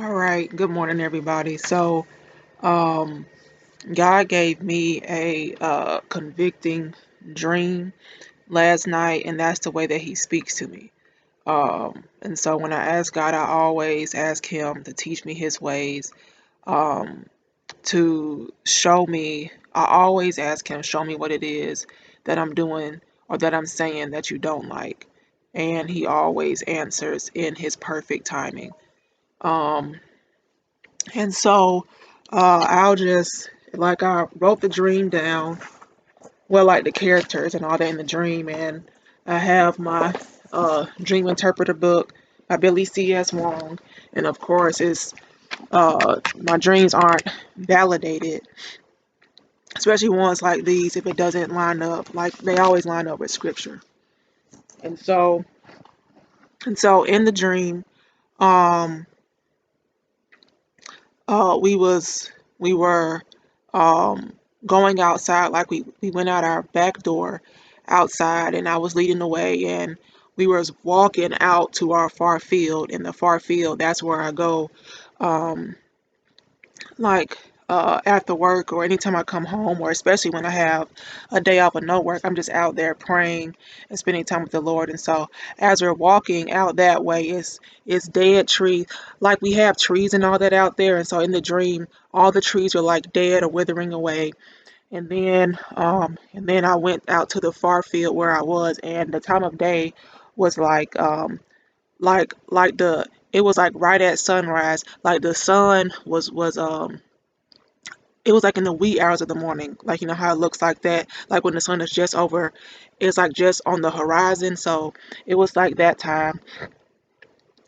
All right, good morning, everybody. Um, God gave me a convicting dream last night, and that's the way that He speaks to me. And so when I ask God, I always ask Him to teach me His ways, um, to show me. I always ask Him, show me what it is that I'm doing or that I'm saying that you don't like. And He always answers in His perfect timing. Um, And so I'll just, like, I wrote the dream down, well, like the characters and all that in the dream. And I have my dream interpreter book by Billy C.S. Wong. And of course, my dreams aren't validated, especially ones like these, if it doesn't line up. Like, they always line up with scripture. And so, in the dream, um, we was we were um, going outside. Like, we went out our back door outside, and I was leading the way, and we was walking out to our far field. In the far field, that's where I go, um, like, after work, or anytime I come home, or especially when I have a day off of no work. I'm just out there praying and spending time with the Lord. And so as we're walking out that way, it's dead tree. Like, we have trees and all that out there. And so in the dream, all the trees are like dead or withering away. And then I went out to the far field where I was, and the time of day was like the it was like right at sunrise. Like, the sun was it was like in the wee hours of the morning. Like, you know how it looks like that, like when the sun is just over, it's like just on the horizon. So it was like that time.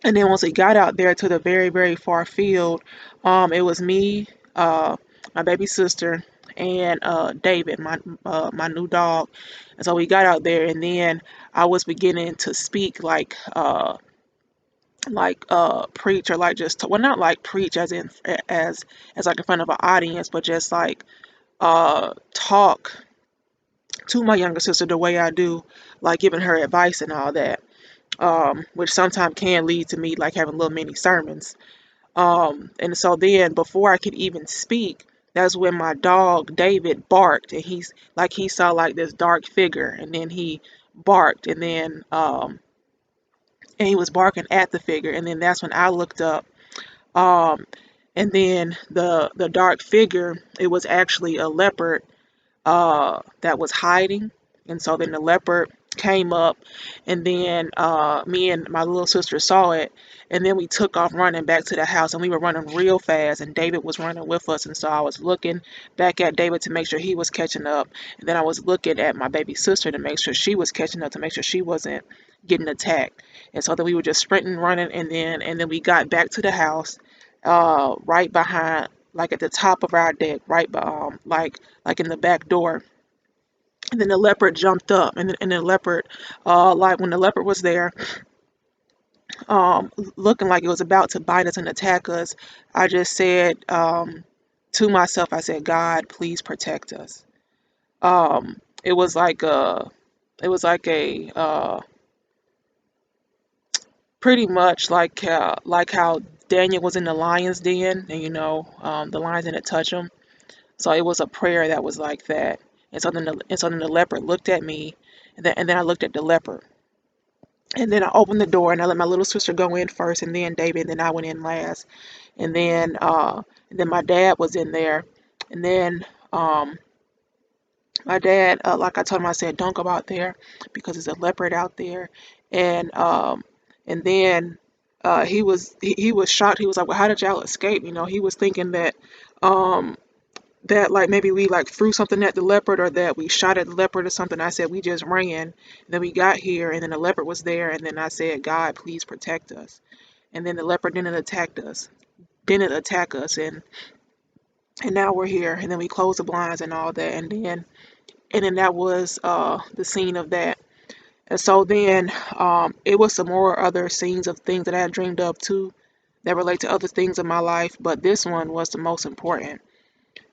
And then once we got out there to the very, very far field, it was me, my baby sister, and David, my new dog. And so we got out there, and then I was beginning to speak, preach, or like just, well, not like preach as in as like in front of an audience, but just like talk to my younger sister the way I do, like giving her advice and all that, which sometimes can lead to me like having little mini sermons. And so then, before I could even speak, that's when my dog David barked, and he saw like this dark figure, and then he barked, and he was barking at the figure, and then that's when I looked up. Um, and then the dark figure, it was actually a leopard that was hiding. And so then the leopard came up, and then me and my little sister saw it, and then we took off running back to the house, and we were running real fast, and David was running with us. And so I was looking back at David to make sure he was catching up, and then I was looking at my baby sister to make sure she was catching up, to make sure she wasn't getting attacked. And so then we were just sprinting, running, and then we got back to the house, right behind, like at the top of our deck, right by, like in the back door. And then the leopard jumped up, and the leopard, like when the leopard was there, looking like it was about to bite us and attack us, I just said, to myself, I said, God, please protect us. It was like a pretty much like how Daniel was in the lion's den, and the lions didn't touch him. So it was a prayer that was like that. And so then the leopard looked at me, and then I looked at the leopard. And then I opened the door, and I let my little sister go in first, and then David, and then I went in last. And then my dad was in there. And then my dad, like I told him, I said, don't go out there because there's a leopard out there. And um and then he was shocked. He was like, well, how did y'all escape? He was thinking um that like maybe we like threw something at the leopard, or that we shot at the leopard or something. I said, we just ran. And then we got here, and then the leopard was there, and then I said, God, please protect us. And then the leopard didn't attack us, and now we're here. And then we closed the blinds and all that, and then that was the scene of that. And so then it was some more other scenes of things that I had dreamed of too, that relate to other things in my life, but this one was the most important.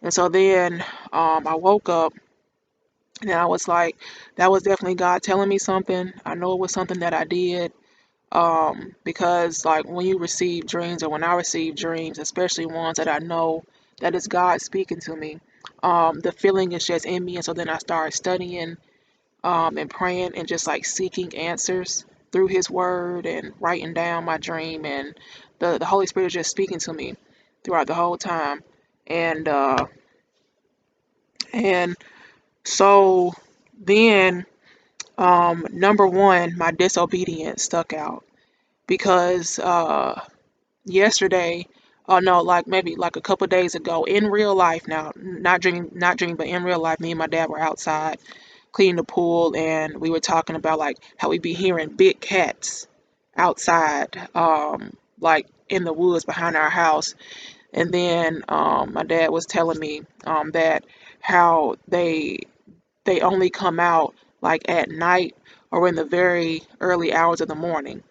And so then I woke up, and I was like, that was definitely God telling me something. I know it was something that I did. Because like when you receive dreams, or when I receive dreams, especially ones that I know that is God speaking to me, the feeling is just in me, and so then I start studying, and praying, and just like seeking answers through His Word, and writing down my dream, and the Holy Spirit is just speaking to me throughout the whole time, and and so then, number one, my disobedience stuck out because yesterday, oh no, like maybe like a couple days ago, in real life now, not dreaming, but in real life, me and my dad were outside cleaning the pool, and we were talking about like how we be hearing big cats outside, like in the woods behind our house. And then my dad was telling me that how they only come out like at night or in the very early hours of the morning.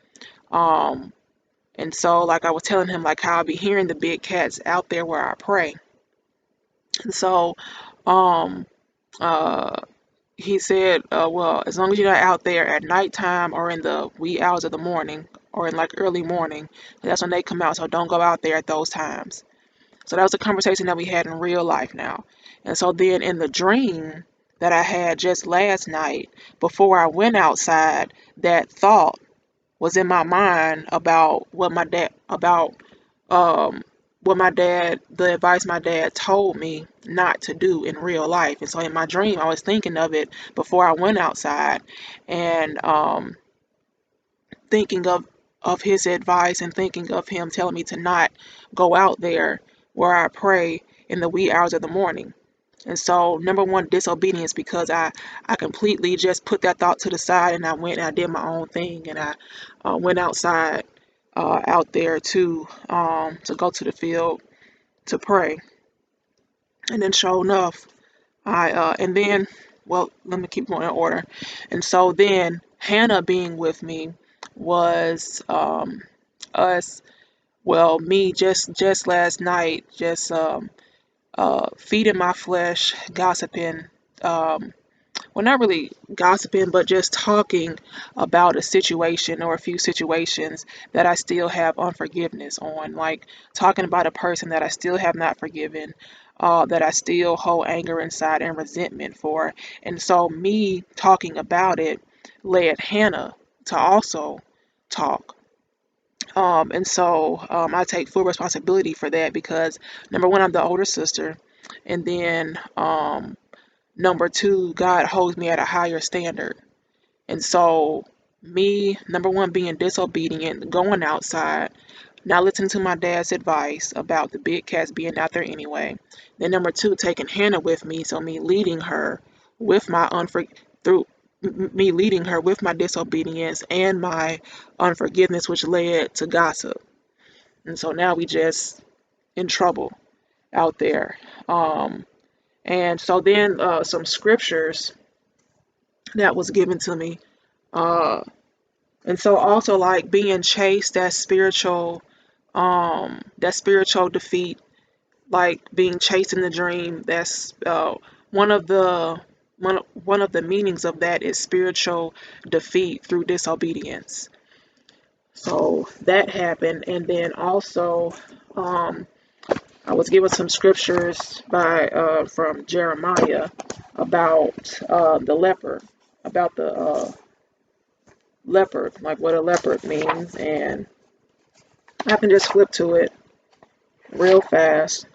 Um, and so, like I was telling him, like how I be hearing the big cats out there where I pray. And so, um, uh, he said, well, as long as you're not out there at nighttime or in the wee hours of the morning or in like early morning, that's when they come out. So don't go out there at those times. So that was a conversation that we had in real life now. And so then in the dream that I had just last night, before I went outside, that thought was in my mind about um the advice my dad told me not to do in real life. And so in my dream, I was thinking of it before I went outside, and thinking of his advice, and thinking of him telling me to not go out there where I pray in the wee hours of the morning. And so, number one, disobedience, because I completely just put that thought to the side, and I went and I did my own thing, and I went outside, out there to go to the field to pray. And then, sure enough, and then, well, let me keep going in order. And so then, Hannah being with me was us, well, me just last night, just feeding my flesh, gossiping, um, well, not really gossiping, but just talking about a situation or a few situations that I still have unforgiveness on. Like talking about a person that I still have not forgiven, that I still hold anger inside and resentment for. And so, me talking about it led Hannah to also talk. And so I take full responsibility for that because number one, I'm the older sister. And then number two, God holds me at a higher standard. And so, me, number one, being disobedient, going outside, not listening to my dad's advice about the big cats being out there anyway. Then, number two, taking Hannah with me. So, me leading her with my through me leading her with my disobedience and my unforgiveness, which led to gossip. And so now we just in trouble out there. And so then some scriptures that was given to me. Uh, and so also like being chased, that spiritual defeat, like being chased in the dream. That's one of the one of the meanings of that is spiritual defeat through disobedience. So that happened, and then also um, I was given some scriptures by from Jeremiah about the leopard, about the leopard, like what a leopard means, and I can just flip to it real fast.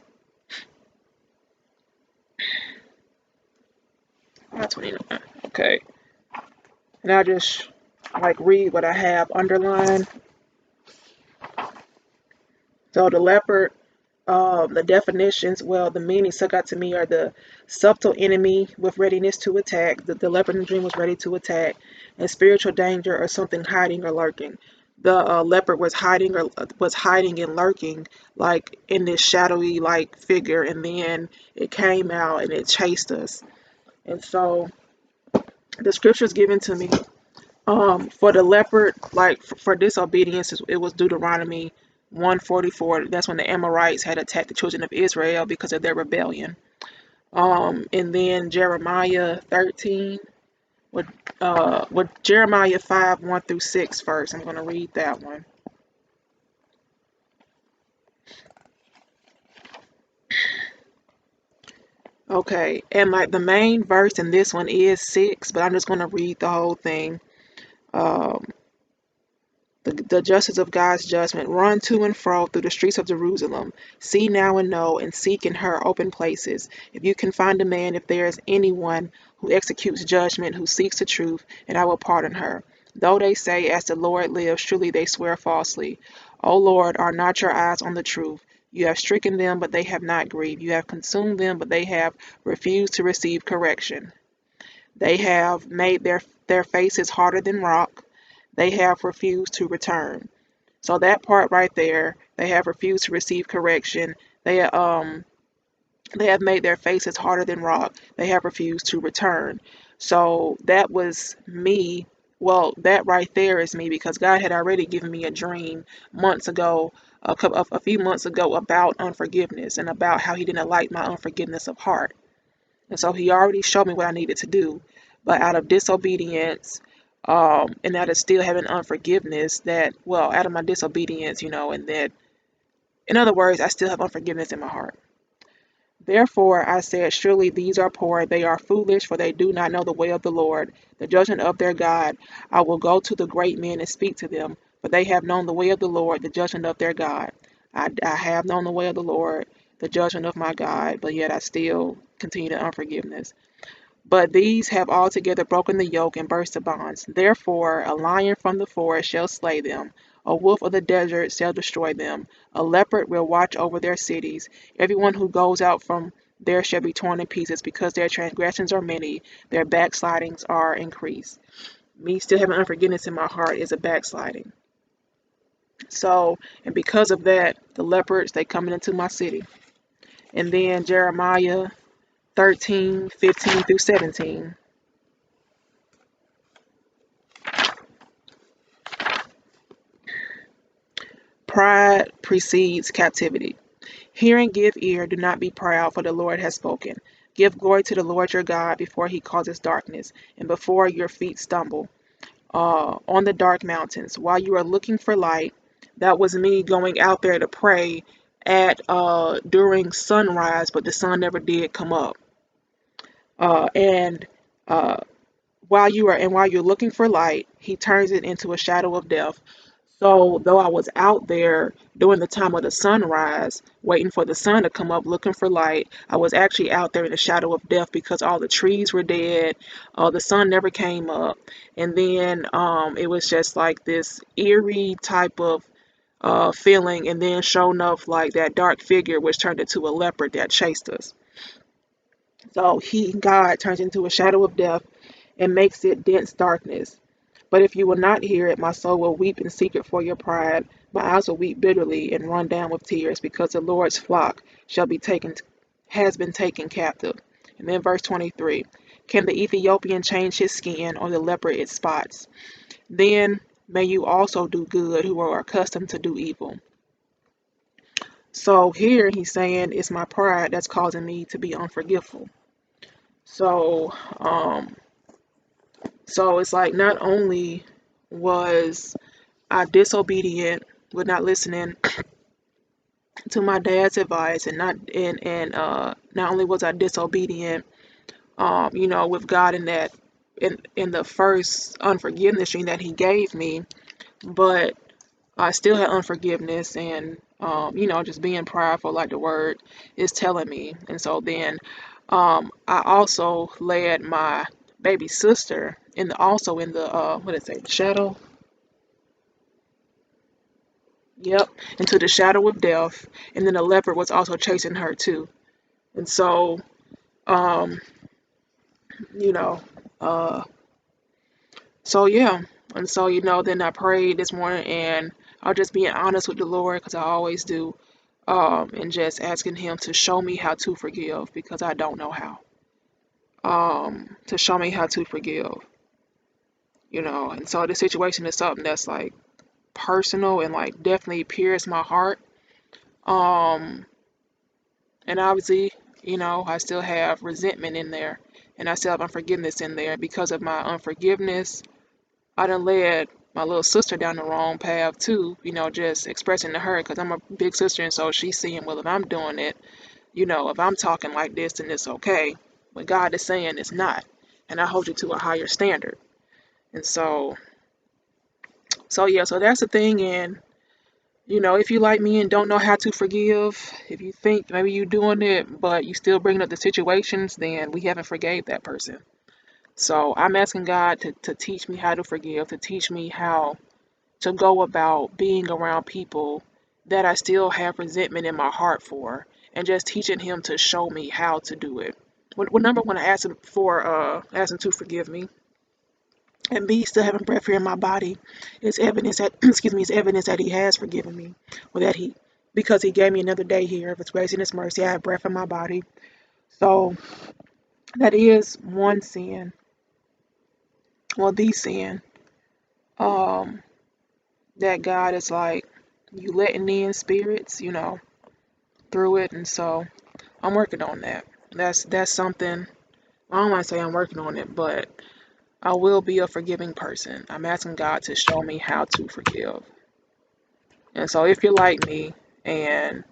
29. Okay, and I just like read what I have underlined. So the leopard, the definitions, well, the meanings stuck out to me are the subtle enemy with readiness to attack. The leopard in the dream was ready to attack, and spiritual danger or something hiding or lurking. The leopard was hiding and lurking, like in this shadowy like figure, and then it came out and it chased us. And so the scriptures given to me, for the leopard, like for disobedience, it was Deuteronomy 144. That's when the Amorites had attacked the children of Israel because of their rebellion. And then Jeremiah 13. with with Jeremiah 5:1 through 6 first. I'm going to read that one. Okay, and like the main verse in this one is 6, but I'm just going to read the whole thing. Um, the justice of God's judgment. Run to and fro through the streets of Jerusalem. See now and know, and seek in her open places. If you can find a man, if there is anyone who executes judgment, who seeks the truth, and I will pardon her. Though they say, as the Lord lives, truly they swear falsely. O Lord, are not your eyes on the truth? You have stricken them, but they have not grieved. You have consumed them, but they have refused to receive correction. They have made their faces harder than rock. They have refused to return. So that part right there, they have refused to receive correction. They have made their faces harder than rock. They have refused to return. So that was me. Well, that right there is me because God had already given me a dream months ago, a few months ago about unforgiveness and about how He didn't like my unforgiveness of heart. And so He already showed me what I needed to do. But out of disobedience, and out of still having unforgiveness, that, well, out of my disobedience, and that, in other words, I still have unforgiveness in my heart. Therefore I said, surely these are poor, they are foolish, for they do not know the way of the Lord, the judgment of their God. I will go to the great men and speak to them, for they have known the way of the Lord, the judgment of their God. I have known the way of the Lord, the judgment of my God, but yet I still continue to unforgiveness. But these have altogether broken the yoke and burst the bonds. Therefore, a lion from the forest shall slay them. A wolf of the desert shall destroy them. A leopard will watch over their cities. Everyone who goes out from there shall be torn in pieces, because their transgressions are many, their backslidings are increased. Me still having unforgiveness in my heart is a backsliding. So, and because of that, the leopards, they coming into my city. And then Jeremiah 13:15 through 17. Pride precedes captivity. Hear and give ear, do not be proud, for the Lord has spoken. Give glory to the Lord your God before he causes darkness, and before your feet stumble on the dark mountains. While you are looking for light, that was me going out there to pray at during sunrise, but the sun never did come up. And uh, while you're looking for light, he turns it into a shadow of death. So though I was out there during the time of the sunrise, waiting for the sun to come up, looking for light, I was actually out there in the shadow of death because all the trees were dead. The sun never came up, and then it was just like this eerie type of feeling. And then, sure enough, like that dark figure, which turned into a leopard that chased us. So God, turns into a shadow of death and makes it dense darkness. But if you will not hear it, my soul will weep in secret for your pride. My eyes will weep bitterly and run down with tears, because the Lord's flock has been taken captive. And then verse 23. Can the Ethiopian change his skin, or the leopard its spots? Then may you also do good, who are accustomed to do evil. So here he's saying it's my pride that's causing me to be unforgiveful. So, so it's like, not only was I disobedient with not listening to my dad's advice, and not only was I disobedient, with God in that in the first unforgiveness stream that He gave me, but I still had unforgiveness and just being prideful, like the word is telling me. And so then I also led my baby sister in the what did it say, the shadow. Yep, into the shadow of death, and then the leopard was also chasing her too. And so, um, you know, uh, so yeah, and so then I prayed this morning, and I was just being honest with the Lord, because I always do, and just asking Him to show me how to forgive, because I don't know how. To show me how to forgive, and so the situation is something that's like personal and like definitely pierced my heart. Um, And obviously, I still have resentment in there. and I still have unforgiveness in there. Because of my unforgiveness, I done led my little sister down the wrong path too, just expressing to her, because I'm a big sister, and so she's seeing, well, if I'm doing it, if I'm talking like this, then it's okay. But God is saying it's not. And I hold you to a higher standard. And so yeah, so that's the thing. And, if you like me and don't know how to forgive, if you think maybe you're doing it, but you still bringing up the situations, then we haven't forgave that person. So I'm asking God to teach me how to forgive, to teach me how to go about being around people that I still have resentment in my heart for, and just teaching Him to show me how to do it. Well, number one, I ask Him to forgive me, and B, still having breath here in my body is evidence that excuse me, is evidence that He has forgiven me, or that because He gave me another day here of His grace and His mercy, I have breath in my body. So that is one sin, well, the sin, um, that God is like, you letting in spirits, through it. And so I'm working on that. That's something. I don't want to say I'm working on it, but I will be a forgiving person. I'm asking God to show me how to forgive. And so if you're like me and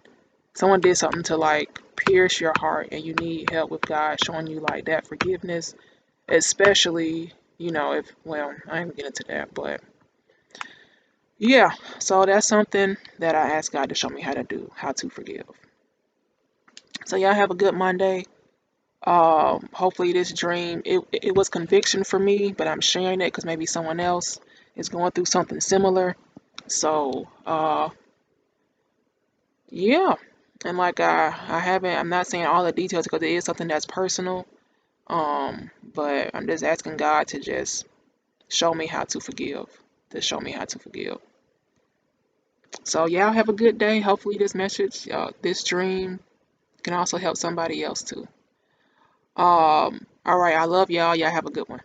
someone did something to like pierce your heart and you need help with God showing you like that forgiveness, especially, if, well, I ain't getting into that, but yeah, so that's something that I ask God to show me how to do, how to forgive. So y'all have a good Monday. Hopefully this dream, it was conviction for me, but I'm sharing it because maybe someone else is going through something similar. So yeah. And like I'm not saying all the details because it is something that's personal. But I'm just asking God to just show me how to forgive. To show me how to forgive. So y'all have a good day. Hopefully this message, this dream can also help somebody else too. All right, I love y'all. Y'all have a good one.